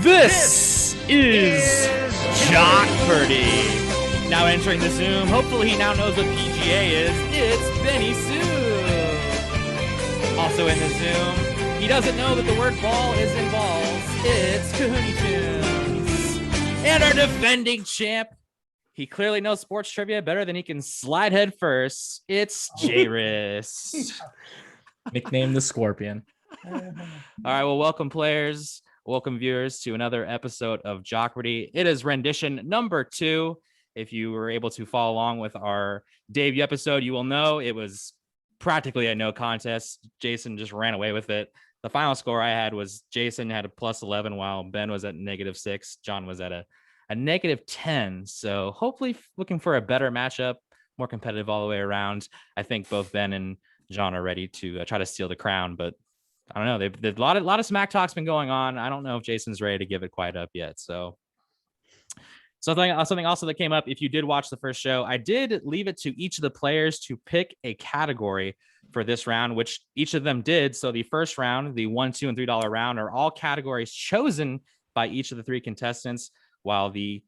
This is Jockpardy. Now entering the Zoom. Hopefully he now knows what PGA is. It's Benny Sue. Also in the Zoom, he doesn't know that the word ball is in balls. It's Kahuni Tunes. And our defending champ, he clearly knows sports trivia better than he can slide head first. It's Jairus. Nicknamed the Scorpion. All right, well, welcome players. Welcome viewers to another episode of Jockpardy. It is rendition number 2. If you were able to follow along with our debut episode, you will know it was practically a no contest. Jason just ran away with it. The final score I had was Jason had a plus 11 while Ben was at -6. John was at a -10. So hopefully looking for a better matchup, more competitive all the way around. I think both Ben and John are ready to try to steal the crown, but I don't know. There's a lot of smack talk's been going on. I don't know if Jason's ready to give it quite up yet. So something also that came up, if you did watch the first show, I did leave it to each of the players to pick a category for this round, which each of them did. So the first round, the $1, $2, and $3 round, are all categories chosen by each of the 3 contestants, while the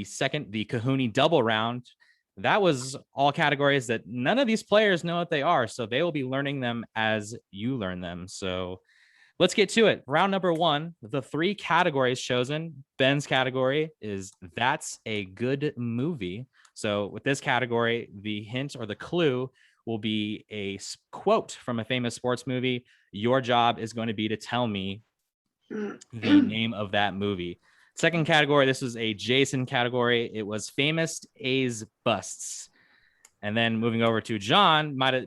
second, the Kahuni double round, that was all categories that none of these players know what they are. So they will be learning them as you learn them. So let's get to it. Round number 1, the 3 categories chosen. Ben's category is That's a Good Movie. So with this category, the hint or the clue will be a quote from a famous sports movie. Your job is going to be to tell me the name of that movie. Second category, this is a Jason category. It was famous A's busts. And then moving over to John, might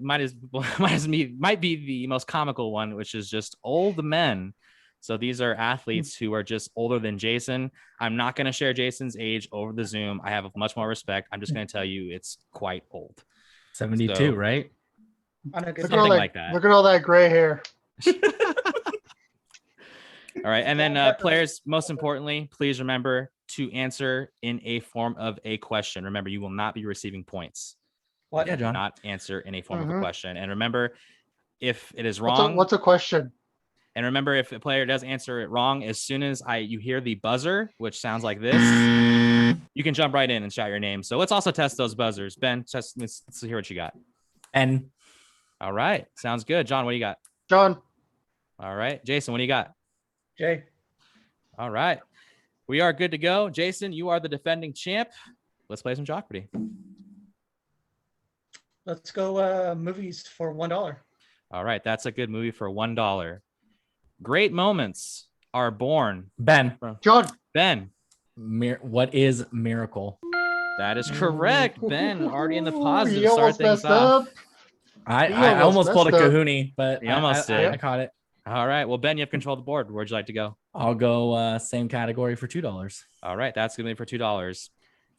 be the most comical one, which is just old men. So these are athletes who are just older than Jason. I'm not going to share Jason's age over the Zoom. I have much more respect. I'm just going to tell you it's quite old. 72, so, right? Something like that. Look at all that gray hair. All right. And then players, most importantly, please remember to answer in a form of a question. Remember, you will not be receiving points. What? Yeah, John. Not answer in a form of a question. And remember, if it is wrong. What's a question? And remember, if a player does answer it wrong, as soon as you hear the buzzer, which sounds like this, you can jump right in and shout your name. So let's also test those buzzers. Ben, let's hear what you got. N. All right. Sounds good. John, what do you got? John. All right. Jason, what do you got? Jay. All right. We are good to go. Jason, you are the defending champ. Let's play some Jockpardy. Let's go movies for $1. All right. That's a good movie for $1. Great moments are born. Ben. John. Ben. What is Miracle? That is correct. Ben, already in the positive. You Start almost things messed off. up. I almost pulled a Kahuni, but You almost did. I caught it. All right. Well, Ben, you have control of the board. Where'd you like to go? I'll go same category for $2. All right. That's going to be for $2.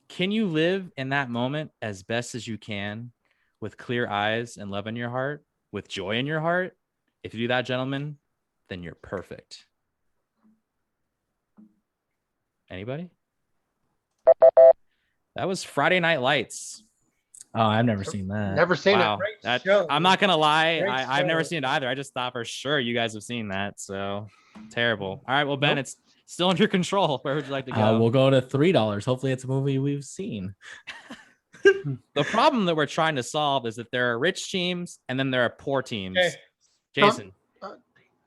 Can you live in that moment as best as you can with clear eyes and love in your heart, with joy in your heart? If you do that, gentlemen, then you're perfect. Anybody? That was Friday Night Lights. Oh, I've never seen that. Never seen Wow. it. I'm not going to lie. Great I've never show. seen it either. I just thought for sure you guys have seen that. So terrible. All right. Well, Ben, it's still under control. Where would you like to go? We'll go to $3. Hopefully it's a movie we've seen. The problem that we're trying to solve is that there are rich teams and then there are poor teams. Okay. Jason.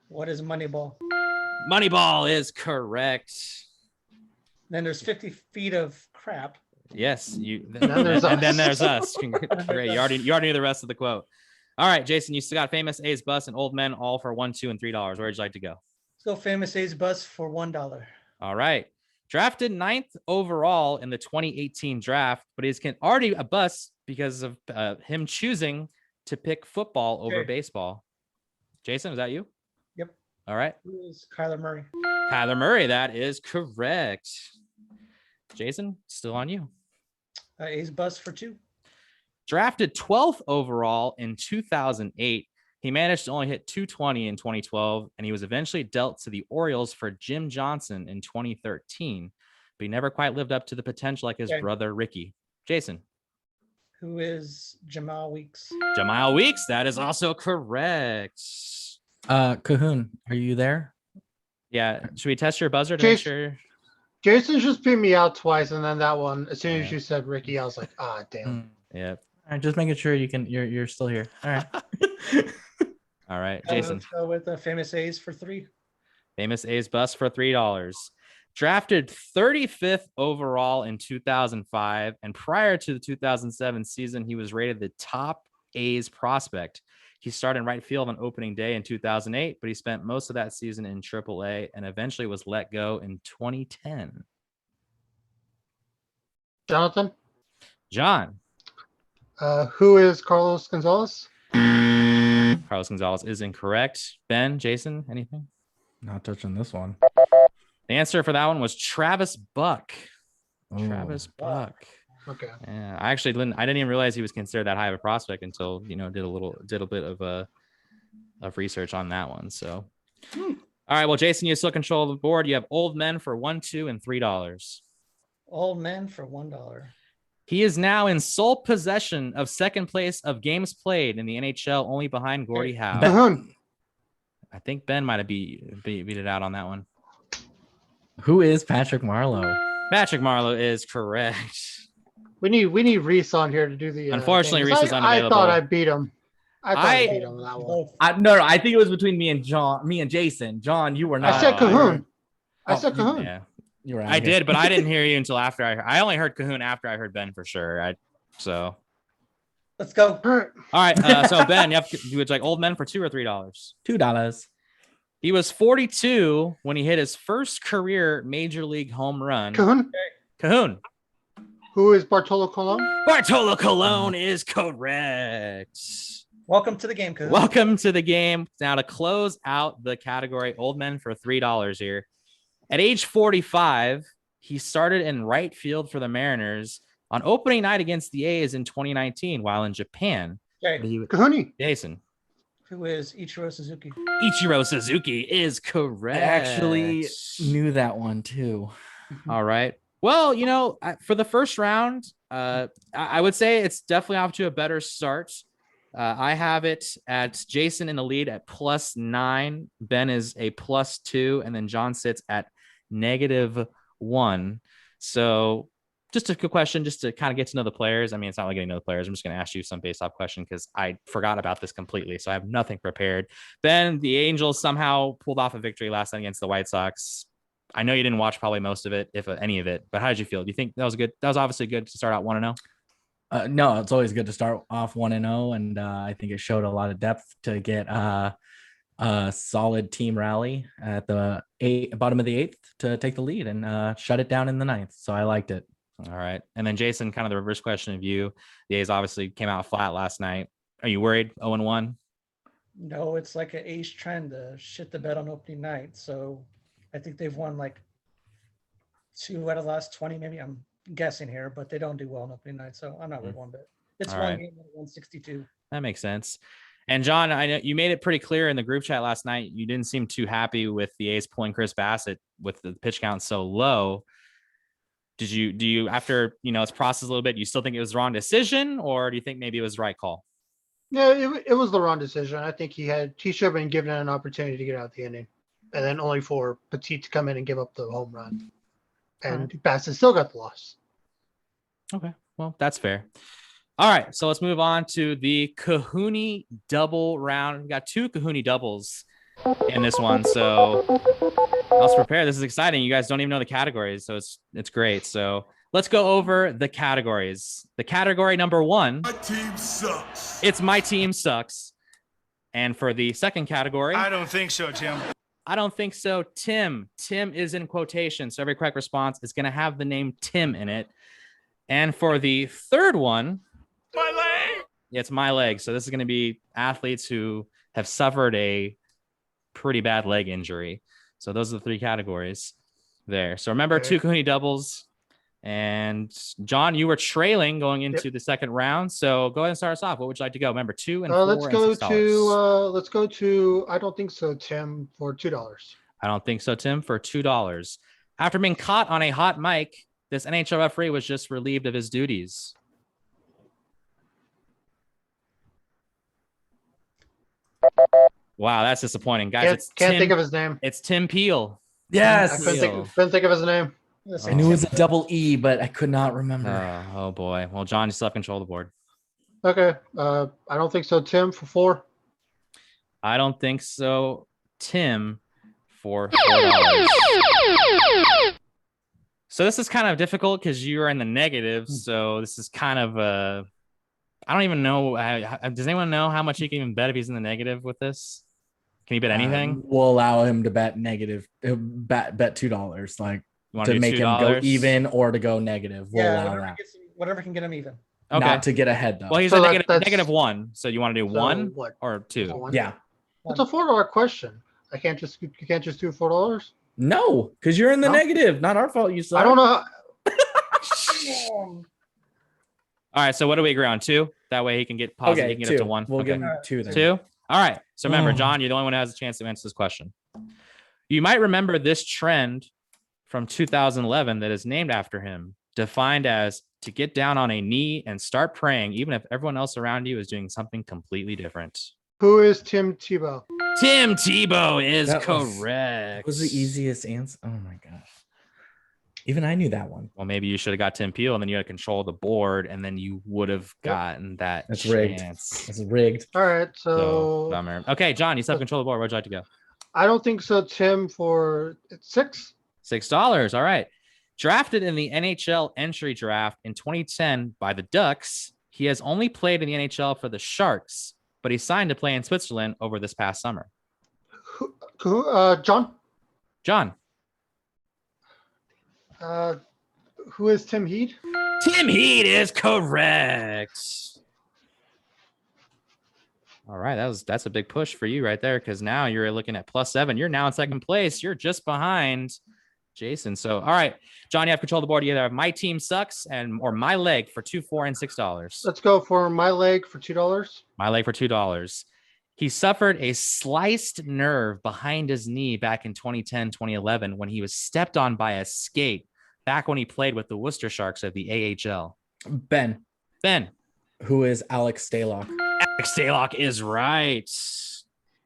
What is Moneyball? Moneyball is correct. Then there's 50 feet of crap. Yes, you. then there's and then us. there's us. Great. You already knew the rest of the quote. All right, Jason, you still got famous A's bus and old men all for $1, $2, and $3. Where would you like to go? Let's go famous A's bus for $1. All right. Drafted 9th overall in the 2018 draft, but he's already a bust because of him choosing to pick football over baseball. Jason, is that you? Yep. All right. Who is Kyler Murray? Kyler Murray, that is correct. Jason, still on you. A's bus for $2. Drafted 12th overall in 2008. He managed to only hit 220 in 2012, and he was eventually dealt to the Orioles for Jim Johnson in 2013, but he never quite lived up to the potential like his brother, Ricky. Jason. Who is Jamal Weeks? Jamal Weeks, that is also correct. Cahoon, are you there? Yeah. Should we test your buzzer to make sure? Jason's just beat me out twice, and then that one, as soon as Yeah. you said Ricky, I was like, ah, damn. Yeah. All right, just making sure you're still here. All right. All right, And Jason. let's go with the famous A's for 3. Famous A's bus for $3. Drafted 35th overall in 2005, and prior to the 2007 season, he was rated the top A's prospect. He started in right field on opening day in 2008, but he spent most of that season in AAA and eventually was let go in 2010. Jonathan, John. who is Carlos Gonzalez? Carlos Gonzalez is incorrect. Ben, Jason, anything? Not touching this one. The answer for that one was Travis Buck. Ooh. Travis Buck. Okay. Yeah, I didn't even realize he was considered that high of a prospect until did a bit of research on that one. So, all right. Well, Jason, you still control the board. You have Old Men for $1, $2, and $3. Old Men for $1. He is now in sole possession of second place of games played in the NHL, only behind Gordie Howe. Cahoon. I think Ben might have beat it out on that one. Who is Patrick Marleau? Patrick Marleau is correct. We need Reese on here to do the. Unfortunately, things. Reese is unavailable. I thought I beat him. I beat him on that one. No, I think it was between me and Jason. John, you were not. I said Cahoon. I Oh, said Cahoon. Yeah, you were. I did, but I didn't hear you until after I only heard Cahoon after I heard Ben for sure. So Let's go. All right. So Ben, you would like Old Men for $2 or $3? $2. He was 42 when he hit his first career major league home run. Cahoon. Who is Bartolo Colon? Bartolo Colon is correct. Welcome to the game, Cahoon. Welcome to the game. Now to close out the category, Old Men for $3 here. At age 45, he started in right field for the Mariners on opening night against the A's in 2019 while in Japan. Okay. Kahuni. Jason. Who is Ichiro Suzuki? Ichiro Suzuki is correct. I actually knew that one too. All right. Well, for the first round, I would say it's definitely off to a better start. I have it at Jason in the lead at +9. Ben is a +2, and then John sits at -1. So just a good question, just to kind of get to know the players. I mean, it's not like getting to know the players. I'm just going to ask you some face-off question because I forgot about this completely. So I have nothing prepared. Ben, the Angels somehow pulled off a victory last night against the White Sox. I know you didn't watch probably most of it, if any of it, but how did you feel? Do you think that was good? That was obviously good to start out 1-0. No, it's always good to start off 1-0, and I think it showed a lot of depth to get a solid team rally at the bottom of the 8th to take the lead and shut it down in the 9th. So I liked it. All right. And then Jason, kind of the reverse question of you. The A's obviously came out flat last night. Are you worried? 0-1? No, it's like an A's trend to shit the bed on opening night. So I think they've won like 2 out of the last 20, maybe. I'm guessing here, but they don't do well on opening night. So I'm not worried one bit. It's All one right. game at 162. That makes sense. And John, I know you made it pretty clear in the group chat last night. You didn't seem too happy with the A's pulling Chris Bassett with the pitch count so low. Do you after it's processed a little bit, you still think it was the wrong decision, or do you think maybe it was the right call? Yeah, it was the wrong decision. I think he should have been given an opportunity to get out the inning, and then only for Petit to come in and give up the home run, and Bassett still got the loss. Okay, well that's fair. All right, so let's move on to the Kahuni double round. We got 2 Kahuni doubles in this one, so let's prepare. This is exciting. You guys don't even know the categories, so it's great. So let's go over the categories. The category number 1. My team sucks. It's My Team Sucks. And for the second category, I don't think so, Tim. I don't think so, Tim. Tim is in quotation, so every correct response is going to have the name Tim in it. And for the third one, My leg. it's My Leg. So this is going to be athletes who have suffered a pretty bad leg injury. So those are the 3 categories there. So remember, 2 Kahuni doubles. And John, you were trailing going into the second round. So go ahead and start us off. What would you like to go? Remember, 2 and 4 Let's and go $6. let's go to I don't think so, Tim, for $2. I don't think so, Tim, for $2. After being caught on a hot mic, this NHL referee was just relieved of his duties. Wow, that's disappointing, guys. Can't think of his name. It's Tim Peel. Yes. I couldn't think of his name. Let's I say knew it was Tim. a double E, but I could not remember. Oh boy. Well, John, you still have control of the board. Okay. I don't think so. Tim for 4. I don't think so. Tim for $4. So this is kind of difficult because you are in the negative. So this is kind of I don't even know. Does anyone know how much he can even bet if he's in the negative with this? Can he bet anything? We'll allow him to bet negative. Bet $2, like You want to do make him go $2? even or to go negative. We'll Yeah, allow whatever, that. whatever can get him even. Okay. Not to get ahead though. Well, he's So a that's- -1. So you want to do So 1 what? or 2? One? Yeah. It's a $4 question. You can't just do $4. No, because you're in the No? negative. Not our fault. You suck. I don't know. All right. So what do we agree on? 2. That way he can get positive. Okay, He can get up 2. to 1. We'll okay. give him 2 then. 2. All right. So remember, Oh. John, you're the only one who has a chance to answer this question. You might remember this trend from 2011 that is named after him, defined as to get down on a knee and start praying, even if everyone else around you is doing something completely different. Who is Tim Tebow? Tim Tebow is That was- correct. That was the easiest answer. Oh my gosh. Even I knew that one. Well, maybe you should have got Tim Peel, and then you had control of the board, and then you would have gotten that. That's rigged. chance. That's rigged. All right. So So bummer. Okay, John, you still have control of the board. Where'd you like to go? I don't think so. Tim for 6. $6. All right. Drafted in the NHL entry draft in 2010 by the Ducks, he has only played in the NHL for the Sharks, but he signed to play in Switzerland over this past summer. John? John. Who is Tim Heed? Tim Heed is correct. All right, that's a big push for you right there, because now you're looking at +7. You're now in second place. You're just behind Jason. So, all right, John, you have control of the board. You either have my team sucks or my leg for $2, $4, and $6. Let's go for my leg for $2. My leg for $2. He suffered a sliced nerve behind his knee back in 2010, 2011 when he was stepped on by a skate back when he played with the Worcester Sharks of the AHL. Ben, who is Alex Stalock? Alex Stalock is right.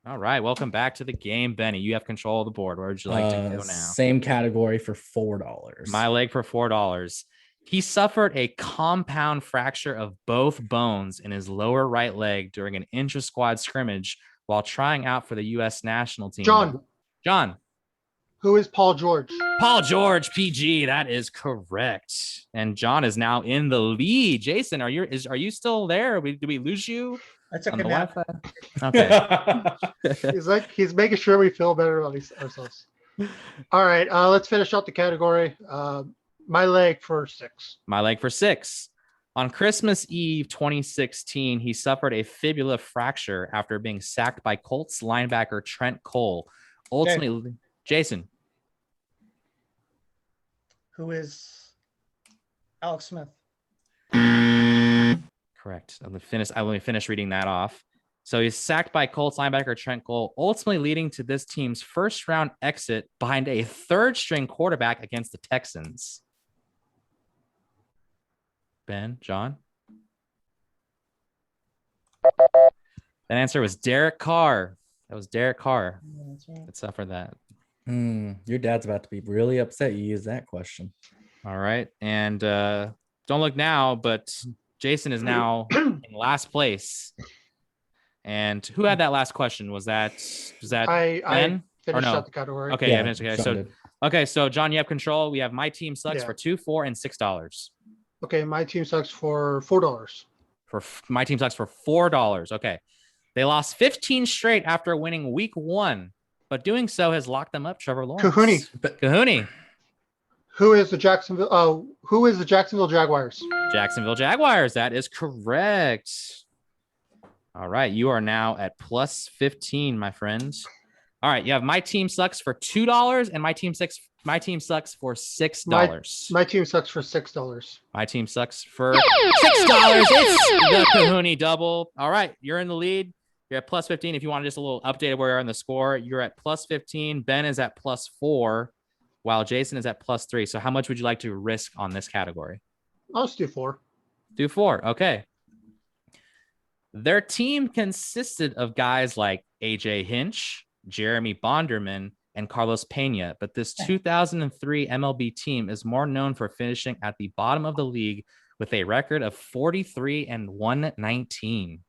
All right, welcome back to the game, Benny. You have control of the board. Where would you like to go now? Same category for $4. My leg for $4. He suffered a compound fracture of both bones in his lower right leg during an intra-squad scrimmage while trying out for the U.S. national team. John. Who is Paul George? Paul George, PG. That is correct. And John is now in the lead. Jason, are you still there? Did we lose you? I took On a the nap. Wi-Fi? Okay. He's making sure we feel better about ourselves. All right, let's finish out the category. My leg for 6. My leg for 6. On Christmas Eve 2016, he suffered a fibula fracture after being sacked by Colts linebacker Trent Cole. Ultimately, Jason. Who is Alex Smith? Correct. Let me finish reading that off. So he's sacked by Colts linebacker Trent Cole, ultimately leading to this team's first round exit behind a third string quarterback against the Texans. Ben, John. That answer was Derek Carr. That was Derek Carr that suffered that. Your dad's about to be really upset you used that question. All right. And don't look now, but Jason is now in last place. And who had that last question? Was that I Ben? finished no? out the category. Okay, yeah, okay. Sean So did. so John, you have control. We have my team sucks Yeah. for $2, $4, and $6. Okay, my team sucks for $4. My team sucks for $4. Okay. They lost 15 straight after winning week 1, but doing so has locked them up, Trevor Lawrence. Kahuni. Who is the Jacksonville Jaguars? Jacksonville Jaguars. That is correct. All right. You are now at +15, my friends. All right. You have my team sucks for $2 and my team sucks for $6. My team sucks for $6. My team sucks for $6. It's the Kahuni double. All right. You're in the lead. You're at +15. If you want just a little update of where you're on the score, you're at +15. Ben is at +4, while Jason is at +3. So how much would you like to risk on this category? I'll just do 4. Do 4. Okay. Their team consisted of guys like AJ Hinch, Jeremy Bonderman, and Carlos Pena, but this 2003 MLB team is more known for finishing at the bottom of the league with a record of 43-119.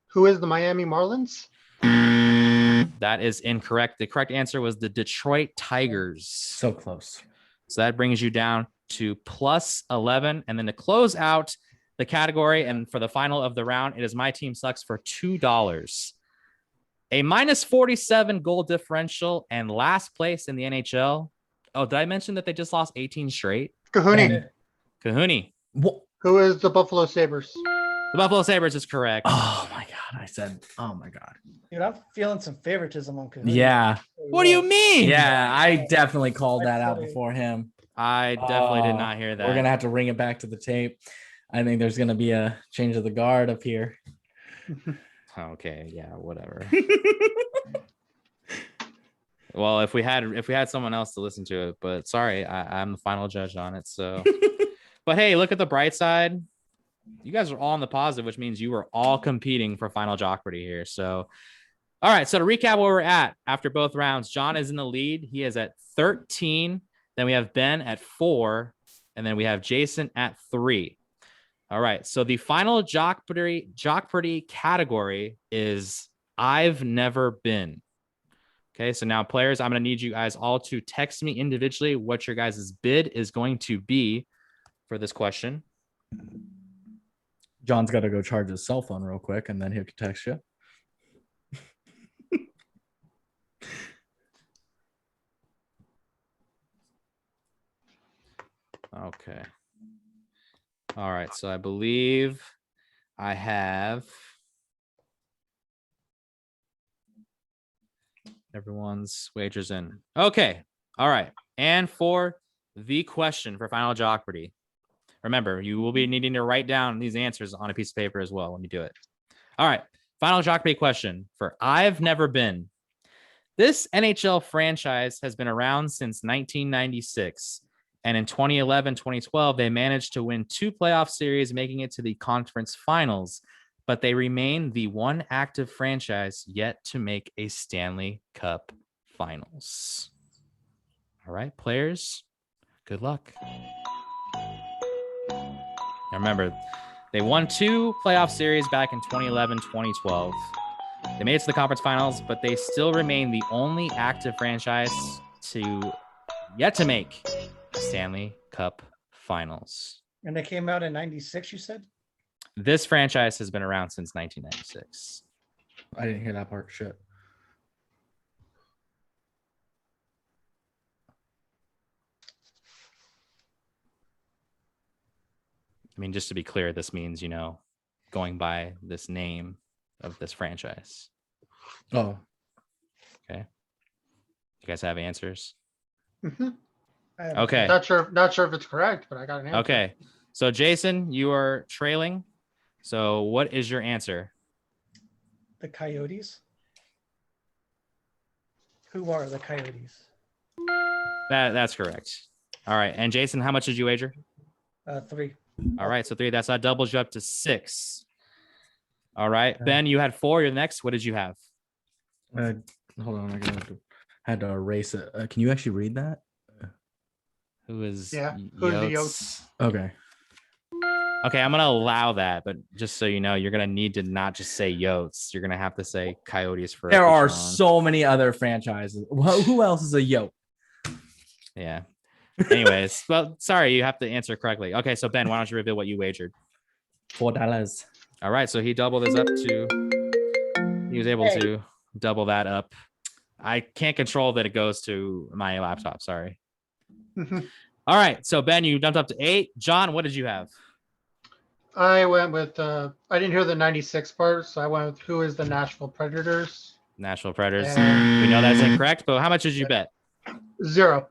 Who is the Miami Marlins? That is incorrect. The correct answer was the Detroit Tigers. So close. So that brings you down to plus 11. And then to close out the category and for the final of the round, it is My Team Sucks for $2. A minus 47 goal differential and last place in the NHL. Oh, did I mention that they just lost 18 straight? Kahuni. Kahuni. Who is the Buffalo Sabres? The Buffalo Sabres is correct. Oh my God. I said, oh my God. Dude, I'm feeling some favoritism on Kahuna. Yeah. What do you mean? Yeah. I definitely called I that out totally- before him. I definitely did not hear that. We're going to have to bring it back to the tape. I think there's going to be a change of the guard up here. Okay, yeah, whatever. Well, if we had someone else to listen to it, but sorry, I'm the final judge on it. So, but hey, look at the bright side. You guys are all on the positive, which means you were all competing for final Jockpardy here. So, all right. So to recap where we're at after both rounds, John is in the lead. He is at 13. Then we have Ben at 4, and then we have Jason at 3. All right. So the final Jockpardy category is I've never been. Okay. So now, players, I'm going to need you guys all to text me individually what your guys' bid is going to be for this question. John's got to go charge his cell phone real quick, and then he'll text you. Okay. All right. So I believe I have everyone's wagers in. Okay. All right. And for the question for Final Jockpardy, remember, you will be needing to write down these answers on a piece of paper as well when you do it. All right. Final Jockpardy question for I've never been. This NHL franchise has been around since 1996. And in 2011-2012, they managed to win 2 playoff series, making it to the conference finals. But they remain the one active franchise yet to make a Stanley Cup finals. All right, players, good luck. Now remember, they won 2 playoff series back in 2011-2012. They made it to the conference finals, but they still remain the only active franchise yet to make Stanley Cup finals. And they came out in 96, you said? This franchise has been around since 1996. I didn't hear that part. Shit. I mean, just to be clear, this means, going by this name of this franchise. Oh, Okay. You guys have answers? Mm-hmm. Okay. Not sure if it's correct, but I got an answer. Okay. So Jason, you are trailing. So what is your answer? The Coyotes? Who are the Coyotes? That's correct. All right. And Jason, how much did you wager? 3. All right. So 3, that doubles you up to 6. All right. Ben, you had 4. You're next. What did you have? hold on. I had to erase it. Can you actually read that? Who is Yeah. Who's the Yotes? Okay. Okay, I'm gonna allow that, but just so you know, you're gonna need to not just say Yotes. You're gonna have to say Coyotes for. There are round. so many other franchises. Who else is a yoke? Yeah. Anyways, well, sorry, you have to answer correctly. Okay, so Ben, why don't you reveal what you wagered? $4. All right, so he doubled his up to. He was able to double that up. I can't control that it goes to my laptop. Sorry. All right, so Ben, you jumped up to 8. John, what did you have? I went with I didn't hear the 96 part, so I went with who is the Nashville Predators. National Predators. And We know that's incorrect, but how much did you bet? 0.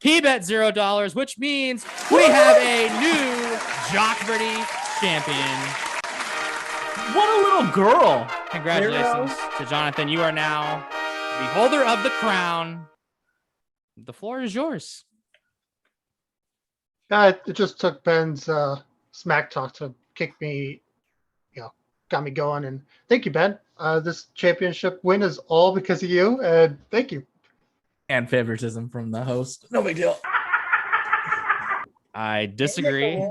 He bet $0, which means we have a new Jockpardy champion. What a little girl. Congratulations to Jonathan. You are now the holder of the crown. The floor is yours. It just took Ben's smack talk to kick me, got me going. And thank you, Ben. This championship win is all because of you, and thank you. And favoritism from the host. No big deal. I disagree.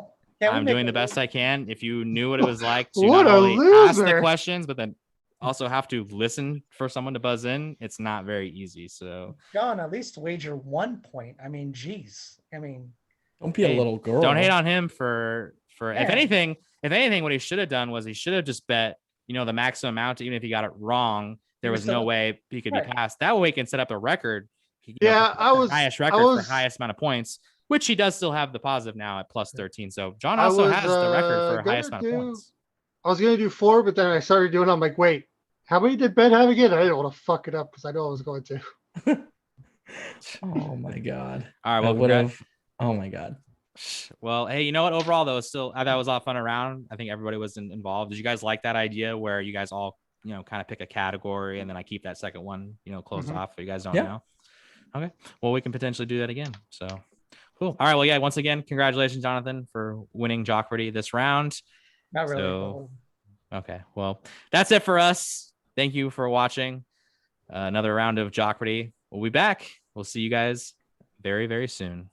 I'm doing the best I can. If you knew what it was like to What not a only ask the loser. questions, but then also have to listen for someone to buzz in, it's not very easy. So, John, at least wager 1 point. I mean, geez. I mean, Don't be a hey, little girl. don't hate on him for Yeah. if anything, what he should have done was he should have just bet, the maximum amount, even if he got it wrong, there was no way he could be passed. That way he can set up a record. Yeah, I was highest record for highest amount of points, which he does still have the positive now at plus 13. So John also has the record for highest amount of points. I was gonna do 4, but then I started doing. I'm like, wait, how many did Ben have again? I didn't want to fuck it up because I know I was going to. Oh my god. All right, I well, would have. Oh my god. Well, hey, you know what? Overall, though, still I thought it was a lot of fun around. I think everybody was involved. Did you guys like that idea where you guys all, kind of pick a category and then I keep that second one, closed off? So you guys don't know. Okay. Well, we can potentially do that again. So cool. All right. Well, yeah. Once again, congratulations, Jonathan, for winning Jockpardy this round. not really. So, okay. Well, that's it for us. Thank you for watching another round of Jockpardy. We'll be back. We'll see you guys very, very soon.